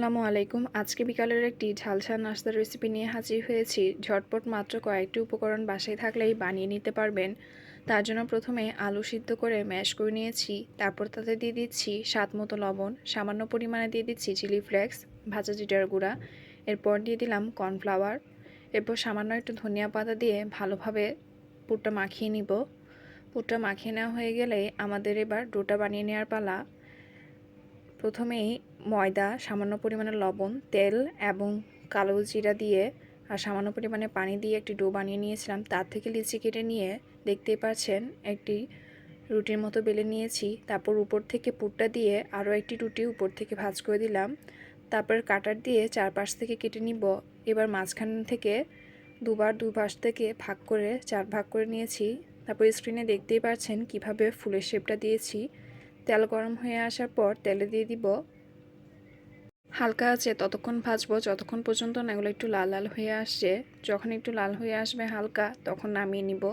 আসসালামু আলাইকুম। আজকে বিকালের একটি ঝালঝাল নাস্তার রেসিপি নিয়ে হাজির হয়েছি। ঝটপট মাত্র কয়েকটি উপকরণ বাসায় থাকলেই বানিয়ে নিতে পারবেন। তার জন্য প্রথমে আলু সিদ্ধ করে ম্যাশ করে নিয়েছি। তারপর তাতে দিয়ে দিচ্ছি স্বাদমতো লবণ, সামান্য পরিমাণে দিয়ে দিচ্ছি চিলি ফ্লেক্স, ভাজা জিরার গুঁড়া। এরপর দিয়ে দিলাম কর্নফ্লাওয়ার। এরপর সামান্য একটু ধনিয়া পাতা দিয়ে ভালোভাবে পুরটা মাখিয়ে নিব। পুরটা মাখিয়ে নেওয়া হয়ে গেলে আমাদের এবার ডোটা বানিয়ে নেওয়ার পালা। প্রথমেই ময়দা, সামান্য পরিমাণে লবণ, তেল এবং কালো জিরা দিয়ে আর সামান্য পরিমাণে পানি দিয়ে একটি ডো বানিয়ে নিয়েছিলাম। তার থেকে লিচি কেটে নিয়ে দেখতেই পাচ্ছেন একটি রুটির মতো বেলে নিয়েছি। তারপর উপর থেকে পুরটা দিয়ে আরও একটি রুটি উপর থেকে ভাঁজ করে দিলাম। তারপর কাটার দিয়ে চারপাশ থেকে কেটে নিব। এবার মাঝখান থেকে দুই পাশ থেকে ভাগ করে 4 ভাগ করে নিয়েছি। তারপর স্ক্রিনে দেখতেই পাচ্ছেন কিভাবে ফুলের শেপটা দিয়েছি। তেল গরম হয়ে আসার পর তেলে দিয়ে দিব। হালকা আছে ততক্ষণ ভাজবো যতক্ষণ পর্যন্ত না এগুলো একটু লাল লাল হয়ে আসছে। যখন একটু লাল হয়ে আসবে হালকা, তখন নামিয়ে নিব।